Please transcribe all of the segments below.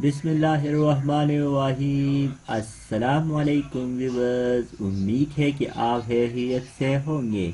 بسم اللہ الرحمن الرحیم۔ السلام علیکم ویورز، امید ہے کہ آپ خیریت سے ہوں گے۔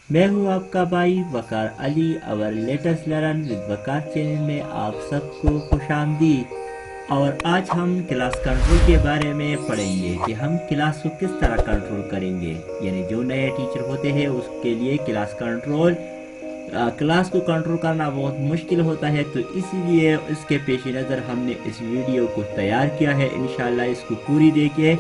میں ہوں آپ کا بھائی وقار علی اور latest learn with Waqar channel میں آپ سب کو خوش آمدید۔ اور آج ہم کلاس کنٹرول کے بارے میں پڑھیں گے کہ ہم کلاس کو کس طرح کنٹرول کریں گے، یعنی جو نئے ٹیچر ہوتے ہیں اس کے لیے کلاس کو کنٹرول کرنا بہت مشکل ہوتا ہے، تو اسی لیے اس کے پیش نظر ہم نے اس ویڈیو کو تیار کیا ہے۔ انشاءاللہ اس کو پوری دیکھیے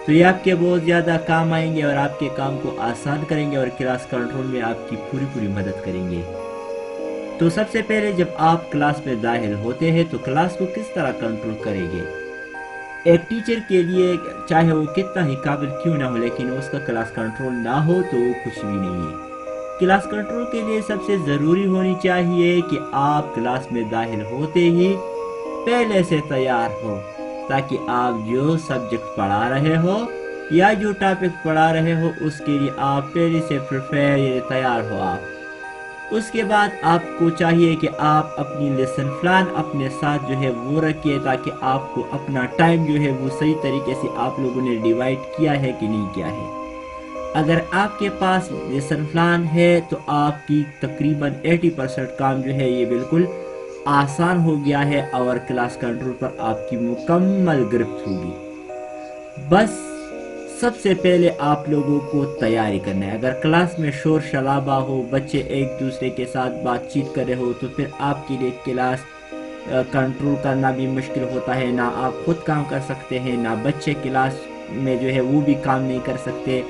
تو یہ آپ کے بہت زیادہ کام آئیں گے اور آپ کے کام کو آسان کریں گے اور کلاس کنٹرول میں آپ کی پوری مدد کریں گے۔ تو سب سے پہلے جب آپ کلاس میں داخل ہوتے ہیں تو کلاس کو کس طرح کنٹرول کریں گے؟ ایک ٹیچر کے لیے چاہے وہ کتنا ہی قابل کیوں نہ ہو، لیکن اس کا کلاس کنٹرول نہ ہو تو وہ کچھ بھی نہیں ہے۔ کلاس کنٹرول کے لیے سب سے ضروری ہونی چاہیے کہ آپ کلاس میں داخل ہوتے ہی پہلے سے تیار ہو، تاکہ آپ جو سبجیکٹ پڑھا رہے ہو یا جو ٹاپک پڑھا رہے ہو اس کے لیے آپ پہلے سے تیار ہو۔ اس کے بعد آپ کو چاہیے کہ آپ اپنی لیسن پلان اپنے ساتھ جو ہے وہ رکھیے، تاکہ آپ کو اپنا ٹائم جو ہے وہ صحیح طریقے سے آپ لوگوں نے ڈیوائڈ کیا ہے کہ نہیں کیا ہے۔ اگر آپ کے پاس لیسن پلان ہے تو آپ کی تقریباً 80% کام جو ہے یہ بالکل آسان ہو گیا ہے اور کلاس کنٹرول پر آپ کی مکمل گرفت ہوگی۔ بس سب سے پہلے آپ لوگوں کو تیاری کرنا ہے۔ اگر کلاس میں شور شرابہ ہو، بچے ایک دوسرے کے ساتھ بات چیت کر رہے ہو، تو پھر آپ کے لیے کلاس کنٹرول کرنا بھی مشکل ہوتا ہے۔ نہ آپ خود کام کر سکتے ہیں، نہ بچے کلاس میں جو ہے وہ بھی کام نہیں کر سکتے۔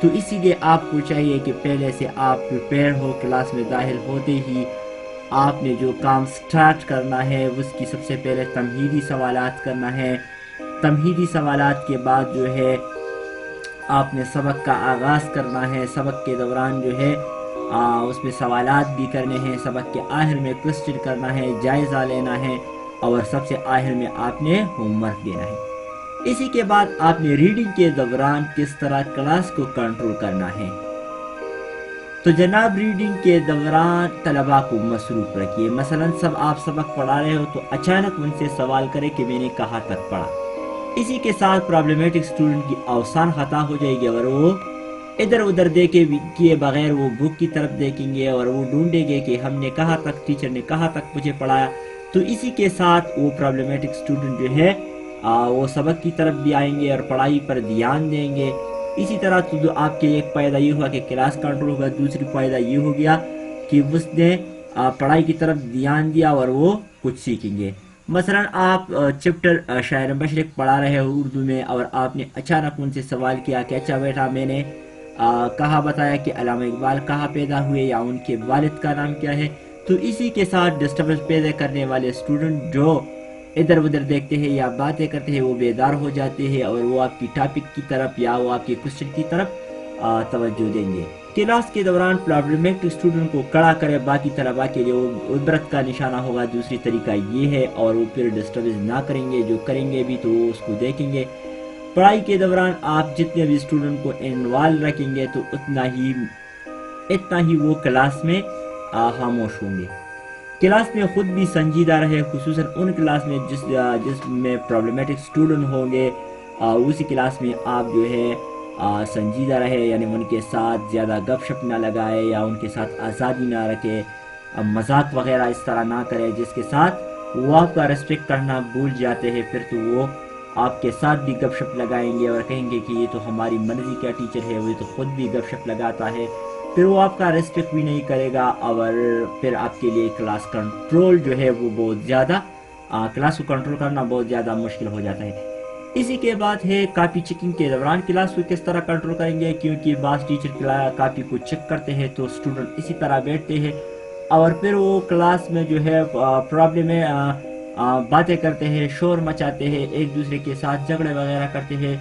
تو اسی لیے آپ کو چاہیے کہ پہلے سے آپ پریپیئر ہو۔ کلاس میں داخل ہوتے ہی آپ نے جو کام سٹارٹ کرنا ہے اس کی سب سے پہلے تمہیدی سوالات کرنا ہے۔ تمہیدی سوالات کے بعد جو ہے آپ نے سبق کا آغاز کرنا ہے۔ سبق کے دوران جو ہے اس میں سوالات بھی کرنے ہیں، سبق کے آخر میں کوسچن کرنا ہے، جائزہ لینا ہے، اور سب سے آخر میں آپ نے ہوم ورک دینا ہے۔ اسی کے بعد آپ نے ریڈنگ کے دوران کس طرح کلاس کو کنٹرول کرنا ہے۔ تو جناب، ریڈنگ کے دوران طلباء کو مصروف رکھیے۔ مثلا آپ سبق پڑھا رہے ہو تو اچانک ان سے سوال کرے کہ میں نے کہاں تک پڑھا۔ اسی کے ساتھ پرابلمیٹک سٹوڈنٹ کی آسان خطا ہو جائے گی اور وہ ادھر ادھر کیے بغیر وہ بک کی طرف دیکھیں گے اور وہ ڈھونڈیں گے کہ ہم نے کہاں تک، ٹیچر نے کہاں تک مجھے پڑھایا۔ تو اسی کے ساتھ وہ پرابلمیٹک سٹوڈنٹ جو ہے وہ سبق کی طرف بھی آئیں گے اور پڑھائی پر دھیان دیں گے۔ اسی طرح تو آپ کے ایک فائدہ یہ ہوا کہ کلاس کنٹرول ہوگا، دوسری فائدہ یہ ہو گیا کہ اس نے پڑھائی کی طرف دھیان دیا اور وہ کچھ سیکھیں گے۔ مثلا آپ چپٹر شاعر مشرق پڑھا رہے ہو اردو میں، اور آپ نے اچانک ان سے سوال کیا کہ اچھا بیٹا، میں نے کہاں بتایا کہ علامہ اقبال کہاں پیدا ہوئے یا ان کے والد کا نام کیا ہے۔ تو اسی کے ساتھ ڈسٹربنس پیدا کرنے والے سٹوڈنٹ جو ادھر ادھر دیکھتے ہیں یا باتیں کرتے ہیں وہ بیدار ہو جاتے ہیں اور وہ آپ کی ٹاپک کی طرف یا وہ آپ کے کوسچن کی طرف توجہ دیں گے۔ کلاس کے دوران پرابلمیٹک اسٹوڈنٹ کو کڑا کرے باقی طلباء کے لیے وہ عبرت کا نشانہ ہوگا۔ دوسری طریقہ یہ ہے، اور وہ پھر ڈسٹربنس نہ کریں گے، جو کریں گے بھی تو وہ اس کو دیکھیں گے۔ پڑھائی کے دوران آپ جتنے بھی اسٹوڈنٹ کو انوالو رکھیں گے تو اتنا ہی وہ کلاس میں خاموش ہوں گے۔ کلاس میں خود بھی سنجیدہ رہے، خصوصاً ان کلاس میں جس میں پرابلمیٹک اسٹوڈنٹ ہوں گے، اسی کلاس میں آپ جو ہے سنجیدہ رہے، یعنی ان کے ساتھ زیادہ گپ شپ نہ لگائے یا ان کے ساتھ آزادی نہ رکھے، مذاق وغیرہ اس طرح نہ کرے جس کے ساتھ وہ آپ کا ریسپیکٹ کرنا بھول جاتے ہیں۔ پھر تو وہ آپ کے ساتھ بھی گپ شپ لگائیں گے اور کہیں گے کہ یہ تو ہماری مرضی کا ٹیچر ہے، وہ تو خود بھی گپ شپ لگاتا ہے۔ پھر وہ آپ کا ریسپیکٹ بھی نہیں کرے گا، اور پھر آپ کے لیے کلاس کنٹرول جو ہے وہ بہت زیادہ کلاس کو کنٹرول کرنا بہت زیادہ مشکل ہو جاتا ہے۔ اسی کے بعد ہے کاپی چیکنگ کے دوران کلاس کو کس طرح کنٹرول کریں گے، کیونکہ بعض ٹیچر کاپی کو چیک کرتے ہیں تو اسٹوڈنٹ اسی طرح بیٹھتے ہیں اور پھر وہ کلاس میں جو ہے پرابلم میں باتیں کرتے ہیں، شور مچاتے ہیں، ایک دوسرے کے ساتھ جھگڑے وغیرہ کرتے ہیں۔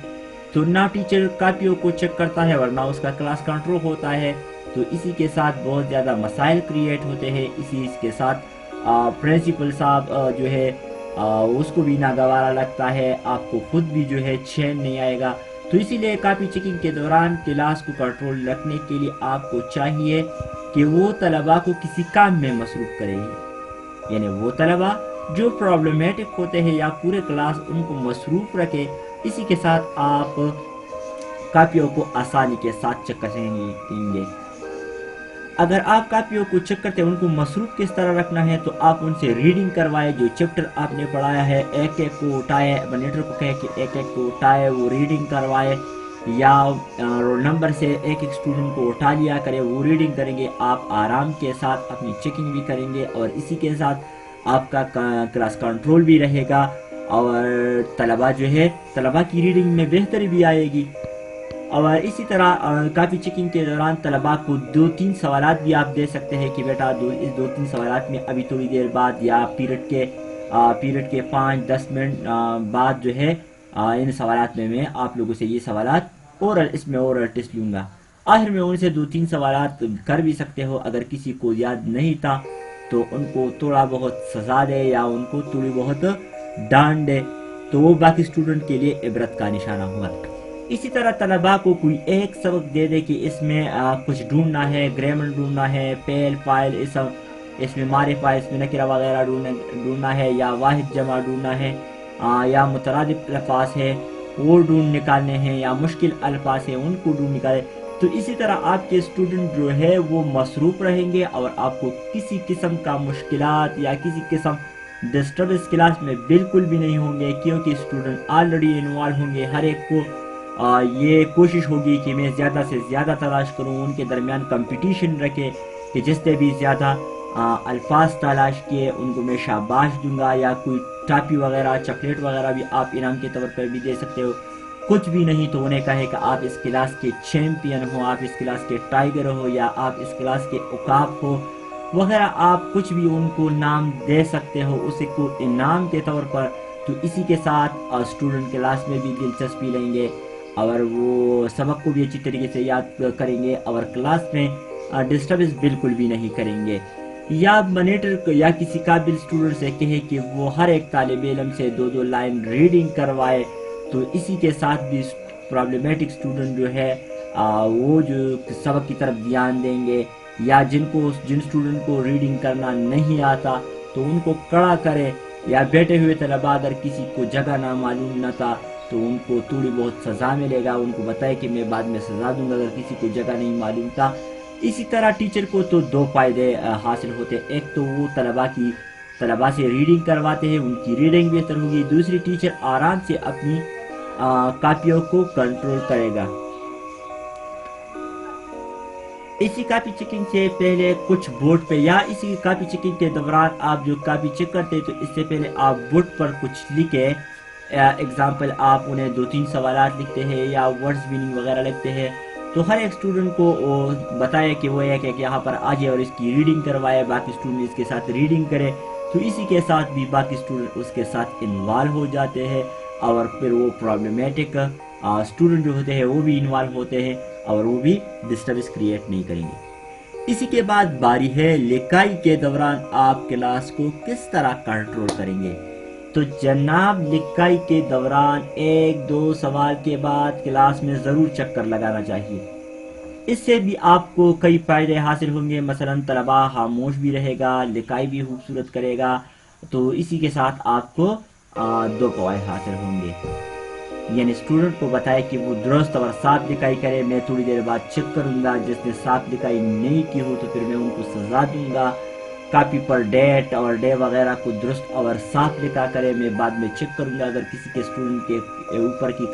تو نہ ٹیچر کاپیوں کو چیک کرتا ہے ورنہ اس کا کلاس کنٹرول ہوتا ہے، تو اسی کے ساتھ بہت زیادہ مسائل کریٹ ہوتے ہیں۔ اسی کے ساتھ پرنسپل صاحب جو ہے اس کو بھی ناگوارا لگتا ہے، آپ کو خود بھی جو ہے چین نہیں آئے گا۔ تو اسی لیے کاپی چیکنگ کے دوران کلاس کو کنٹرول رکھنے کے لیے آپ کو چاہیے کہ وہ طلباء کو کسی کام میں مصروف کرے، یعنی وہ طلباء जो प्रॉब्लमेटिक होते हैं या पूरे क्लास उनको मसरूफ़ रखे। इसी के साथ आप कापियों को आसानी के साथ चेक करेंगे। अगर आप कापियों को चेक करते हैं उनको मसरूफ़ किस तरह रखना है, तो आप उनसे रीडिंग करवाए, जो चैप्टर आपने पढ़ाया है एक एक को उठाए, मॉनिटर को कहे कि एक एक को उठाए, वो रीडिंग करवाए, या रोल नंबर से एक एक स्टूडेंट को उठा लिया करे, वो रीडिंग करेंगे। आप आराम के साथ अपनी चेकिंग भी करेंगे और इसी के साथ आपका क्लास कंट्रोल भी रहेगा और तलबा जो है तलबा की रीडिंग में बेहतरी भी आएगी। और इसी तरह काफ़ी चेकिंग के दौरान तलबा को 2-3 सवालात भी आप दे सकते हैं कि बेटा इस 2-3 सवालात में अभी थोड़ी देर बाद या पीरियड के 5-10 मिनट बाद जो है इन सवालात में मैं आप लोगों से ये सवालात इसमें ओरल टेस्ट लूँगा। आखिर में उनसे 2-3 सवालात कर भी सकते हो। अगर किसी को याद नहीं था तो उनको थोड़ा बहुत सज़ा दे या उनको थोड़ी बहुत डांट दे, तो वो बाकी स्टूडेंट के लिए इबरत का निशाना हुआ। इसी तरह तलबा को कोई एक सबक दे दे कि इसमें कुछ ढूंढना है, ग्रामर ढूंढना है, पेल फाइल इसमें मारिफा, इसमें नकिरा वगैरह ढूंढना है, या वाहिद जमा ढूंढना है, या मुतरादिफ अल्फाज है वो ढूंढ निकालने हैं, या मुश्किल अल्फाज है उनको ढूंढ निकाले। तो इसी तरह आपके स्टूडेंट जो है वो मसरूफ़ रहेंगे और आपको किसी किस्म का मुश्किलात या किसी किस्म डिस्टर्बेंस क्लास में बिल्कुल भी नहीं होंगे, क्योंकि स्टूडेंट ऑलरेडी इन्वॉल्व होंगे। हर एक को ये कोशिश होगी कि मैं ज़्यादा से ज़्यादा तलाश करूँ, उनके दरमियान कंपटीशन रखे कि जिससे भी ज़्यादा अल्फाज तलाश किए उनको मैं शाबाश दूंगा, या कोई टापी वगैरह चॉकलेट वगैरह भी आप इनाम के तौर पर भी दे सकते हो। कुछ भी नहीं तो उन्हें कहे कि आप इस क्लास के चैम्पियन हो, आप इस क्लास के टाइगर हो, या आप इस क्लास के उकाब हो वगैरह, आप कुछ भी उनको नाम दे सकते हो उसे को इनाम के तौर पर। तो इसी के साथ स्टूडेंट क्लास में भी दिलचस्पी लेंगे और वो सबक को भी अच्छी तरीके से याद करेंगे और क्लास में डिस्टर्बेंस बिल्कुल भी नहीं करेंगे। या मॉनिटर या किसी काबिल स्टूडेंट से कहे कि वो हर एक तालिब इल्म से 2-2 लाइन रीडिंग करवाए। तो इसी के साथ भी प्रॉब्लमेटिक स्टूडेंट जो है वो जो सबक की तरफ ध्यान देंगे, या जिन स्टूडेंट को रीडिंग करना नहीं आता तो उनको कड़ा करे, या बैठे हुए तलबा अगर किसी को जगह ना मालूम न था तो उनको थोड़ी बहुत सज़ा मिलेगा, उनको बताए कि मैं बाद में सज़ा दूंगा अगर किसी को जगह नहीं मालूम था। इसी तरह टीचर को तो 2 फ़ायदे हासिल होते हैं। एक तो वो तलबा से रीडिंग करवाते हैं, उनकी रीडिंग बेहतर होगी। दूसरी, टीचर आराम से अपनी कापियों को कंट्रोल करेगा। इसी कापी चेकिंग से पहले कुछ बोर्ड पे या इसी कापी चेकिंग के दौरान आप जो कापी चेक करते हैं तो इससे पहले आप बोर्ड पर कुछ लिखे। एग्जाम्पल आप उन्हें 2-3 सवालात लिखते हैं या वर्ड्स मीनिंग वगैरह लिखते हैं, तो हर एक स्टूडेंट को बताए कि वो एक एक यहाँ पर आ जाए और इसकी रीडिंग करवाए, बाकी स्टूडेंट इसके साथ रीडिंग करे। तो इसी के साथ भी बाकी स्टूडेंट उसके साथ इन्वॉल्व हो जाते हैं और फिर वो प्रॉब्लमेटिक स्टूडेंट जो होते हैं वो भी इन्वॉल्व होते हैं और वो भी डिस्टर्बेंस क्रिएट नहीं करेंगे। इसी के बाद बारी है लिखाई के दौरान आप क्लास को किस तरह कंट्रोल करेंगे। तो जनाब, लिखाई के दौरान 1-2 सवाल के बाद क्लास में ज़रूर चक्कर लगाना चाहिए। इससे भी आपको कई फ़ायदे हासिल होंगे। मसलन तलबा खामोश भी रहेगा, लिखाई भी खूबसूरत करेगा। तो इसी के साथ आपको 2 फ़वाइद हासिल होंगे। यानी स्टूडेंट को बताए कि वो दुरुस्त और साफ लिखाई करे, मैं थोड़ी देर बाद चेक करूँगा, जिसने साफ लिखाई नहीं की हो तो फिर मैं उनको सज़ा दूँगा। कापी पर डेट और डे वगैरह को दुरुस्त और साफ लिखा करे, मैं बाद में चेक करूँगा। अगर किसी के स्टूडेंट के ऊपर की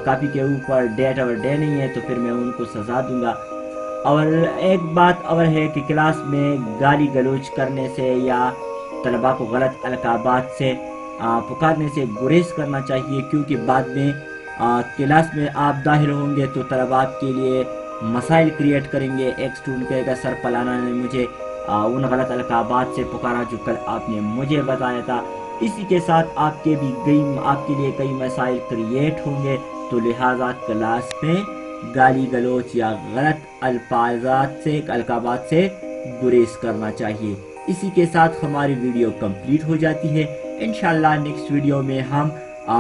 कापी के ऊपर डेट और डे नहीं है तो फिर मैं उनको सज़ा दूँगा। और एक बात और है कि क्लास में गाली गलौज करने से या तलबा को गलत अलकाबात से पुकारने से गुरेज करना चाहिए, क्योंकि बाद में क्लास में आप दाखिल होंगे तो तलबा के लिए मसाइल क्रिएट करेंगे। एक स्टूडेंट कहेगा सर फलाना ने मुझे उन गलत अलकाबात से पुकारा जो कल आपने मुझे बताया था। इसी के साथ आपके लिए कई मसाइल क्रिएट होंगे। तो लिहाजा क्लास में गाली गलौज या गलत अलकाबात से गुरेज करना चाहिए। इसी के साथ हमारी वीडियो कंप्लीट हो जाती है। इंशाल्लाह नेक्स्ट वीडियो में हम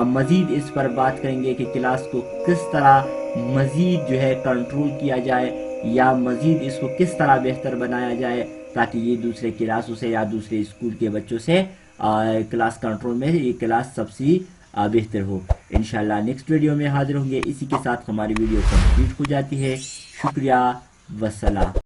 मज़ीद इस पर बात करेंगे कि क्लास को किस तरह मज़ीद जो है कंट्रोल किया जाए या मज़ीद इसको किस तरह बेहतर बनाया जाए ताकि ये दूसरे क्लासों से या दूसरे स्कूल के बच्चों से क्लास कंट्रोल में ये क्लास सबसे बेहतर हो। इंशाल्लाह नेक्स्ट वीडियो में हाजिर होंगे। इसी के साथ हमारी वीडियो कंप्लीट हो जाती है। शुक्रिया, वस्सलाम।